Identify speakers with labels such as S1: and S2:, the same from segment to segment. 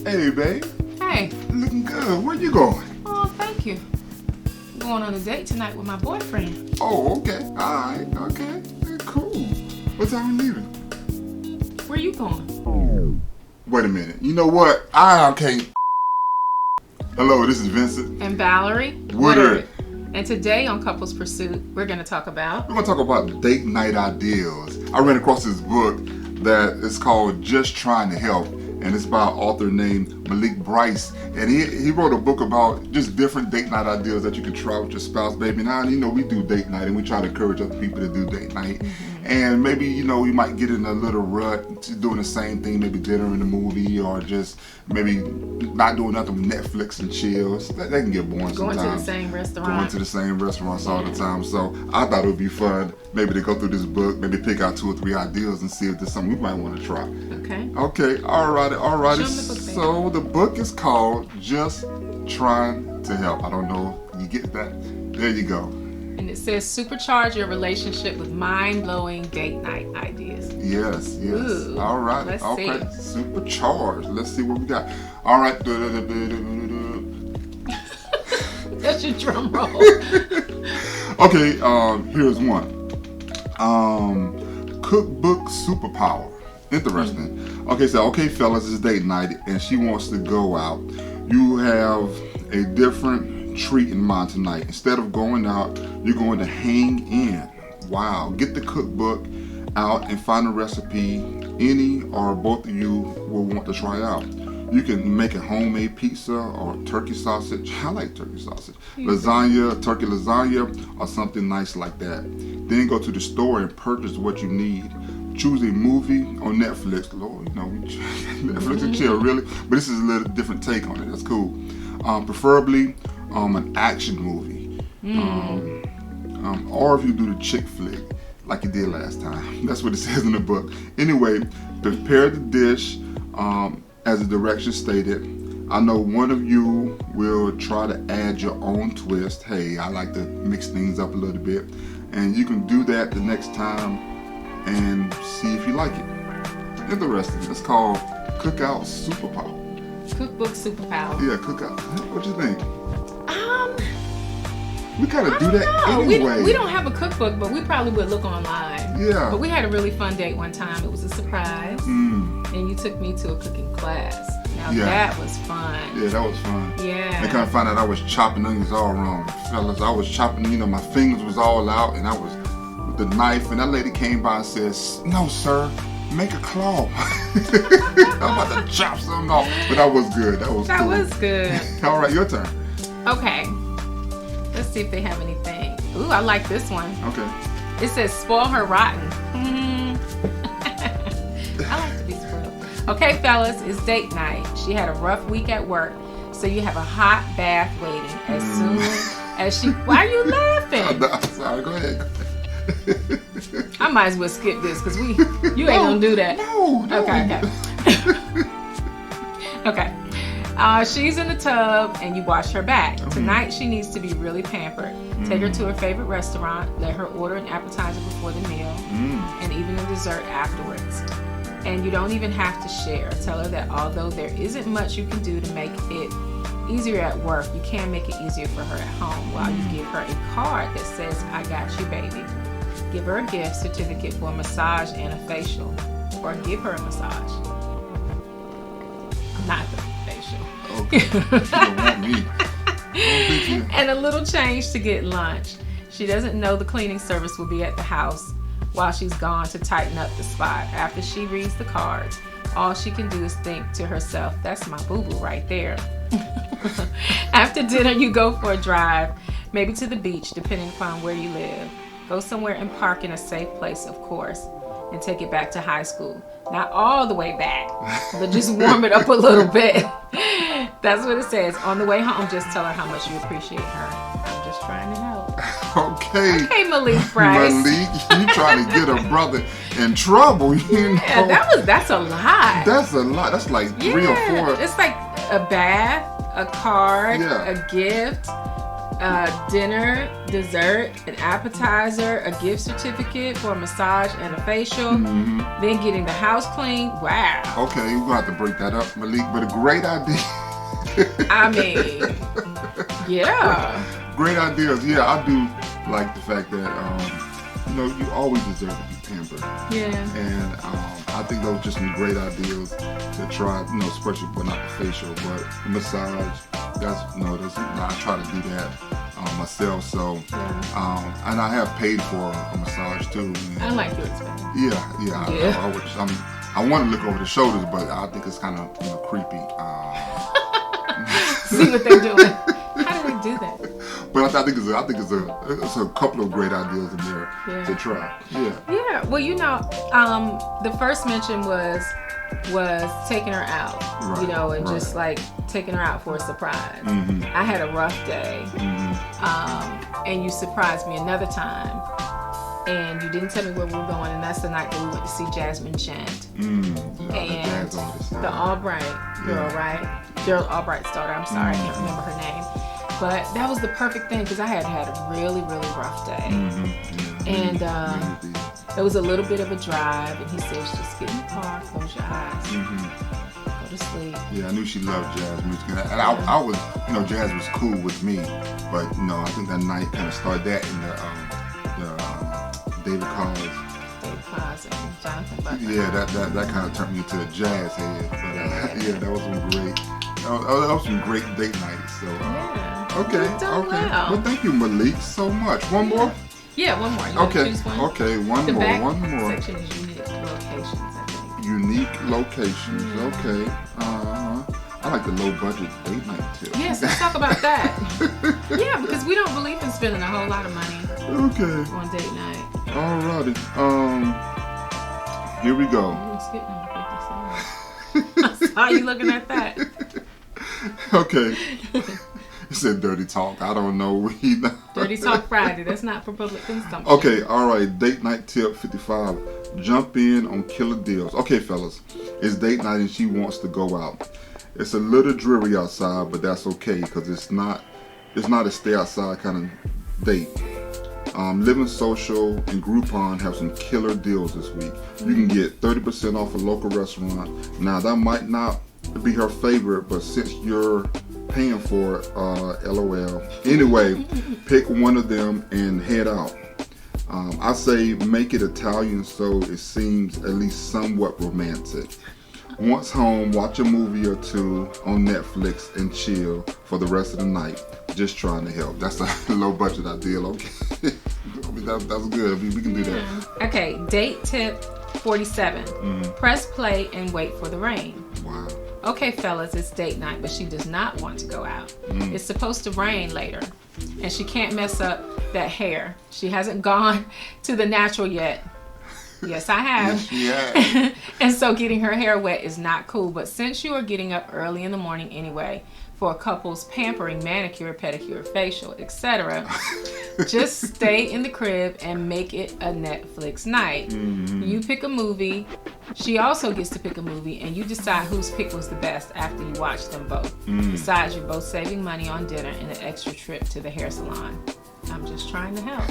S1: Hey, babe.
S2: Hey.
S1: Looking good. Where you going?
S2: Oh, thank you. I'm going on a date tonight with my boyfriend.
S1: Oh, okay. All right. Okay. Cool. What time are you leaving?
S2: Where you going?
S1: Wait a minute. You know what? I can't. Hello, this is Vincent.
S2: And Valerie
S1: Woodard.
S2: And today on Couples Pursuit, we're going to talk about...
S1: We're going to talk about date night ideas. I ran across this book that is called Just Trying to Help. And it's by an author named Malik Bryce. And he wrote a book about just different date night ideas that you can try with your spouse, baby. Now, we do date night and we try to encourage other people to do date night. Mm-hmm. And maybe, we might get in a little rut to doing the same thing, maybe dinner and a movie, or just maybe not doing nothing with Netflix and chills. That can get boring sometimes.
S2: Going to the same restaurant.
S1: Going to the same restaurants all the time. So I thought it would be fun maybe to go through this book, maybe pick out 2 or 3 ideas and see if there's something we might want to try.
S2: Okay.
S1: Okay, alrighty.
S2: Show 'em the book, baby.
S1: So the book is called Just Trying to Help. I don't know if you get that. There you go.
S2: And it says supercharge your relationship with mind-blowing date night ideas.
S1: Yes.
S2: Ooh,
S1: All right.
S2: let's
S1: okay.
S2: see.
S1: Supercharged. Let's see what we got. All right.
S2: That's your drum roll.
S1: Okay. Here's one. Cookbook superpower. Interesting. Okay, so fellas, it's date night and she wants to go out. You have a different treat in mind tonight. Instead of going out, you're going to hang in. Wow. Get the cookbook out and find a recipe any or both of you will want to try out. You can make a homemade pizza or turkey sausage. I like turkey sausage. Lasagna, turkey lasagna, or something nice like that. Then go to the store and purchase what you need. Choose a movie on Netflix. Lord, Netflix and chill, really. But this is a little different take on it. That's cool. Preferably an action movie. Or if you do the chick flick like you did last time. That's what it says in the book. Anyway, prepare the dish as the directions stated. I know one of you will try to add your own twist. Hey, I like to mix things up a little bit. And you can do that the next time and see if you like it. Interesting. It's called Cookout Superpower.
S2: Cookbook superpower.
S1: Yeah, Cookout. What you think? We kind of do that
S2: know.
S1: anyway.
S2: We don't have a cookbook, but we probably would look online.
S1: Yeah.
S2: But we had a really fun date one time. It was a surprise. And you took me to a cooking class. Now that was fun.
S1: Yeah, that was fun.
S2: Yeah.
S1: They kind of found out I was chopping onions all wrong. Fellas, I was chopping, my fingers was all out and I was with the knife, and that lady came by and says, "No, sir, make a claw." I'm about to chop something off. But that was good. That was
S2: That
S1: cool.
S2: was good.
S1: All right, your turn.
S2: Okay. Let's see if they have anything. Ooh, I like this one.
S1: Okay.
S2: It says spoil her rotten. I like to be spoiled. Okay, fellas, it's date night. She had a rough week at work, so you have a hot bath waiting as soon as she... Why are you laughing?
S1: I'm sorry, go ahead.
S2: I might as well skip this because you ain't gonna do that.
S1: No.
S2: Okay. She's in the tub and you wash her back. Tonight she needs to be really pampered. Take her to her favorite restaurant. Let her order an appetizer before the meal and even a dessert afterwards. And you don't even have to share. Tell her that although there isn't much you can do to make it easier at work, you can make it easier for her at home while you give her a card that says, "I got you, baby." Give her a gift certificate for a massage and a facial. Or give her a massage. Not the facial.
S1: Okay. You don't want me.
S2: And a little change to get lunch. She doesn't know the cleaning service will be at the house while she's gone to tighten up the spot. After she reads the cards, all she can do is think to herself, "That's my boo-boo right there." After dinner, you go for a drive, maybe to the beach, depending upon where you live. Go somewhere and park in a safe place, of course, and take it back to high school. Not all the way back, but just warm it up a little bit. That's what it says. On the way home, just tell her how much you appreciate her. I'm just trying to help.
S1: Okay.
S2: Okay, Malik Bryce.
S1: Malik, you trying to get a brother in trouble,
S2: Yeah, that's a lot.
S1: That's a lot. That's like 3 or 4.
S2: It's like a bath, a card,
S1: Yeah.
S2: a gift, Dinner, dessert, an appetizer, a gift certificate for a massage and a facial, then getting the house clean. Wow.
S1: Okay, we're going to have to break that up, Malik, but a great idea.
S2: I mean, yeah.
S1: Great ideas. Yeah, I do like the fact that, you always deserve to be pampered.
S2: Yeah.
S1: And I think those are just some great ideas to try, especially, but not the facial, but the massage. I try to do that myself. So, and I have paid for a massage too. And
S2: I like your expense.
S1: Yeah. I want to look over the shoulders, but I think it's kind of creepy.
S2: See what they're doing. How do they do that?
S1: But I think it's a couple of great ideas in there to try. Yeah.
S2: Yeah. Well, the first mention was taking her out, and just like taking her out for a surprise. I had a rough day, and you surprised me another time, and you didn't tell me where we were going, and that's the night that we went to see Jasmine Chant and the Albright girl, right? Gerald Albright's daughter. I'm sorry, I can't remember her name, but that was the perfect thing because I had a really, really rough day, and it was a little bit of a drive, and he says, just get in the car, close your eyes, go to sleep.
S1: Yeah, I knew she loved jazz music, and I was, jazz was cool with me, but I think that night kind of started that in the David Cos
S2: and Jonathan Butler.
S1: Yeah, that kind of turned me into a jazz head, but that was some great date nights. So okay. Well, thank you, Malik, so much. One more.
S2: Yeah, one more. You want to choose one?
S1: Okay, one more.
S2: Section is unique locations, I think.
S1: Unique locations. Okay. I like the low budget date night tip.
S2: Yes, let's talk about that. Yeah, because we don't believe in spending a whole lot of money.
S1: Okay.
S2: On date night.
S1: Alrighty. Here we go.
S2: Skip number 57. I saw you looking at that.
S1: Okay. You said dirty talk. I don't know.
S2: Dirty Talk Friday. That's not for public consumption.
S1: Okay, all right. Date night tip 55. Jump in on killer deals. Okay, fellas. It's date night and she wants to go out. It's a little dreary outside, but that's okay because it's not a stay outside kind of date. Living Social and Groupon have some killer deals this week. You can get 30% off a local restaurant. Now that might not be her favorite, but since you're paying for it, LOL. Anyway, pick one of them and head out. I say make it Italian so it seems at least somewhat romantic. Once home, watch a movie or two on Netflix and chill for the rest of the night. Just trying to help. That's a low budget ideal. Okay, that's good. We can do that.
S2: Okay, date tip 47. Press play and wait for the rain.
S1: Wow.
S2: Okay, fellas, it's date night, but she does not want to go out. It's supposed to rain later, and she can't mess up that hair. She hasn't gone to the natural yet. Yes, I have.
S1: Yeah.
S2: And so getting her hair wet is not cool. But since you are getting up early in the morning anyway for a couple's pampering, manicure, pedicure, facial, etc., just stay in the crib and make it a Netflix night. You pick a movie. She also gets to pick a movie, and you decide whose pick was the best after you watch them both. Besides, you're both saving money on dinner and an extra trip to the hair salon. I'm just trying to help.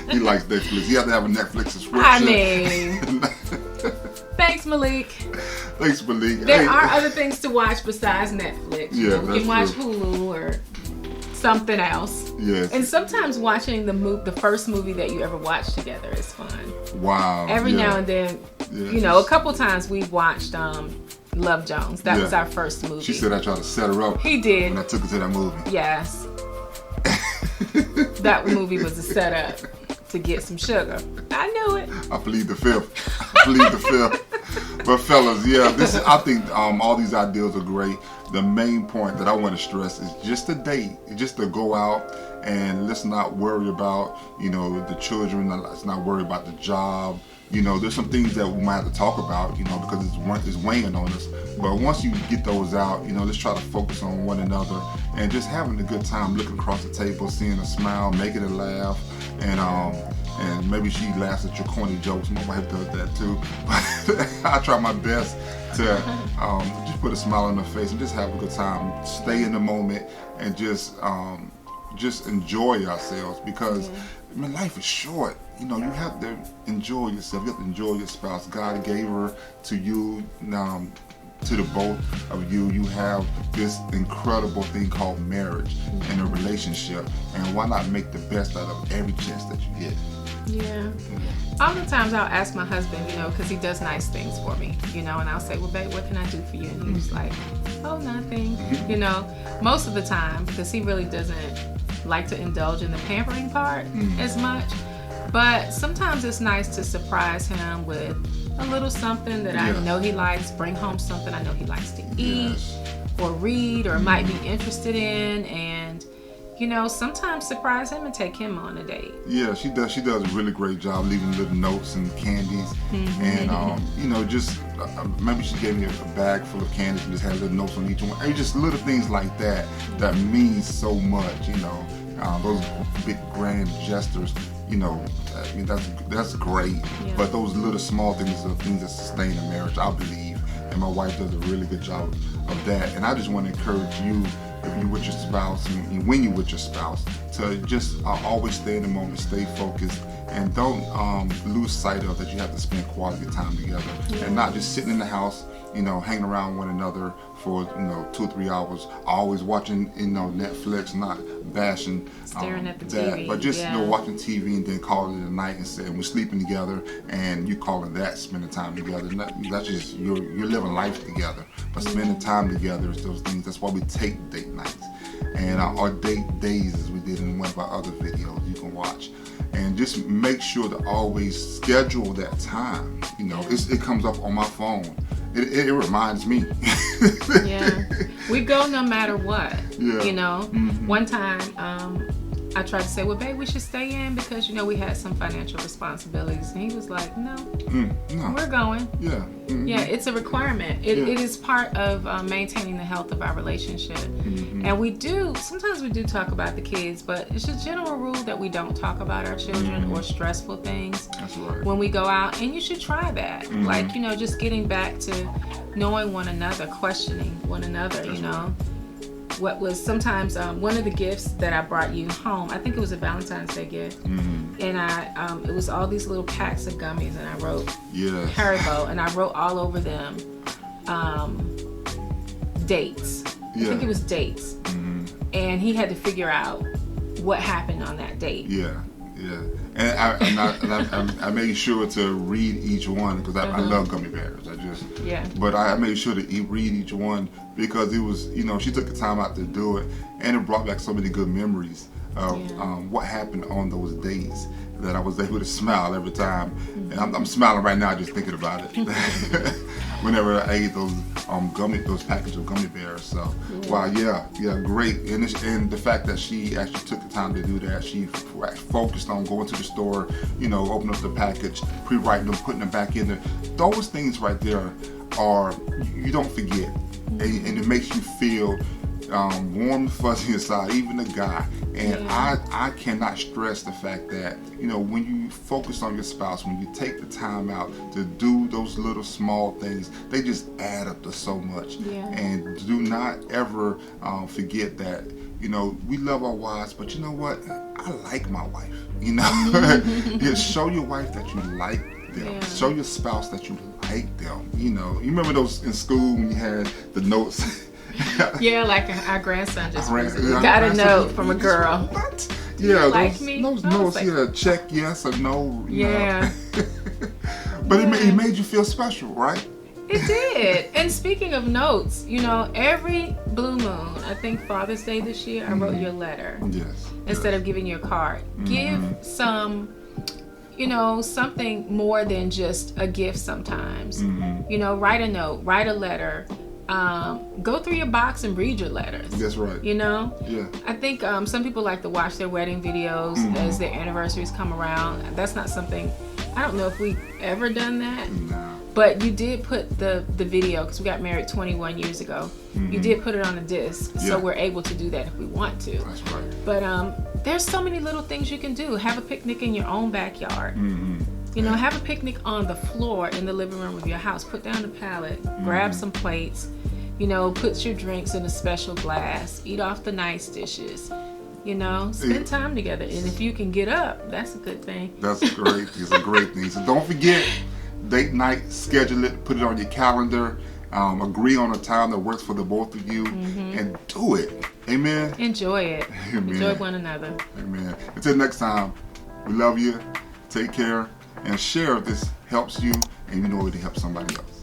S1: He likes Netflix. You have to have a Netflix subscription.
S2: I mean, thanks, Malik.
S1: Thanks, Malik.
S2: There are other things to watch besides Netflix.
S1: Yeah,
S2: you can watch Hulu or something else.
S1: Yes.
S2: And sometimes watching the first movie that you ever watched together is fun.
S1: Wow.
S2: Every now and then, a couple times we've watched Love Jones. That was our first movie.
S1: She said I tried to set her up.
S2: He did.
S1: When I took her to that movie.
S2: Yes. That movie was a setup to get some sugar. I knew it.
S1: I plead the fifth. But fellas, I think all these ideas are great. The main point that I want to stress is just a date, just to go out and let's not worry about, the children. Let's not worry about the job. There's some things that we might have to talk about, because it's weighing on us. But once you get those out, let's try to focus on one another and just having a good time, looking across the table, seeing a smile, making a laugh, and maybe she laughs at your corny jokes. My wife does that too. But I try my best to just put a smile on her face and just have a good time, stay in the moment, and just just enjoy ourselves, because
S2: Yeah.
S1: I mean, life is short. You know, you have to enjoy yourself. You have to enjoy your spouse. God gave her to you. To the both of you, you have this incredible thing called marriage and a relationship, and why not make the best out of every chance that you get?
S2: Yeah. All the times I'll ask my husband, you know, because he does nice things for me, you know, and I'll say, well, babe, what can I do for you? And he was like, oh, nothing, you know, most of the time, because he really doesn't like to indulge in the pampering part as much. But sometimes it's nice to surprise him with a little something that I know he likes, bring home something I know he likes to eat or read or might be interested in, and you know, sometimes surprise him and take him on a date.
S1: Yeah, she does a really great job leaving little notes and candies, and you know, just maybe she gave me a bag full of candies and just had little notes on each one. And just little things like that that means so much, you know. Those big grand gestures, you know, I mean, that's great.
S2: Yeah.
S1: But those little small things are things that sustain a marriage, I believe. And my wife does a really good job of that. And I just want to encourage you, if you're with your spouse, and when you're with your spouse, to just always stay in the moment, stay focused, and don't lose sight of that you have to spend quality time together, and not just sitting in the house, you know, hanging around one another for, you know, 2 or 3 hours, always watching, you know, Netflix, not bashing
S2: Staring at the
S1: that,
S2: TV,
S1: but just you know, watching TV and then calling it a night and saying we're sleeping together, and you calling that spending time together. That's just you're living life together, but spending time together is those things. That's why we take date nights and our date days, as we did in one of our other videos you can watch. And just make sure to always schedule that time. You know, it comes up on my phone. It reminds me.
S2: Yeah, we go no matter what.
S1: Yeah.
S2: You know, one time I tried to say, well, babe, we should stay in because, you know, we had some financial responsibilities. And he was like, no, we're going.
S1: Yeah.
S2: Yeah, it's a requirement. It is part of maintaining the health of our relationship. And sometimes we do talk about the kids, but it's a general rule that we don't talk about our children or stressful things.
S1: That's right.
S2: When we go out. And you should try that. Like, you know, just getting back to knowing one another, questioning one another, you know. What was sometimes one of the gifts that I brought you home, I think it was a Valentine's Day gift, and it was all these little packs of gummies, and I wrote Haribo, and I wrote all over them dates. I think it was dates, and he had to figure out what happened on that date. And
S1: I made sure to read each one, because I love gummy bears. But I made sure to read each one, because it was, you know, she took the time out to do it, and it brought back so many good memories of what happened on those days, that I was able to smile every time. And I'm smiling right now just thinking about it. Whenever I ate those packages of gummy bears. So wow, great. And the fact that she actually took the time to do that, she focused on going to the store, you know, opening up the package, pre-writing them, putting them back in there. Those things right there are, you don't forget, and it makes you feel warm and fuzzy inside, even the guy. And I cannot stress the fact that, you know, when you focus on your spouse, when you take the time out to do those little small things, they just add up to so much. And do not ever forget that, you know, we love our wives, but you know what? I like my wife, you know. Show your wife that you like them. Show your spouse that you like them. You know, you remember those in school when you had the notes?
S2: Like our grandson just got a note from a girl.
S1: What?
S2: Like me?
S1: Those notes, like, check yes or no. You know. But it made you feel special, right?
S2: It did. And speaking of notes, you know, every blue moon, I think Father's Day this year, I wrote you a letter. Instead of giving you a card. Give some, you know, something more than just a gift sometimes. You know, write a note, write a letter. Go through your box and read your letters. That's right. You know? I think some people like to watch their wedding videos as their anniversaries come around. That's not something, I don't know if we've ever done that. But you did put the video, because we got married 21 years ago. You did put it on a disc, so we're able to do that if we want to. That's right. But there's so many little things you can do. Have a picnic in your own backyard. You know, have a picnic on the floor in the living room of your house. Put down the pallet, grab some plates, you know, put your drinks in a special glass, eat off the nice dishes. You know, spend time together. And if you can get up, that's a good thing.
S1: That's great. It's a great thing. So don't forget, date night, schedule it, put it on your calendar, agree on a time that works for the both of you, and do it. Amen.
S2: Enjoy it.
S1: Amen.
S2: Enjoy one another.
S1: Amen. Until next time, we love you. Take care and share if this helps you and you know it helps somebody else.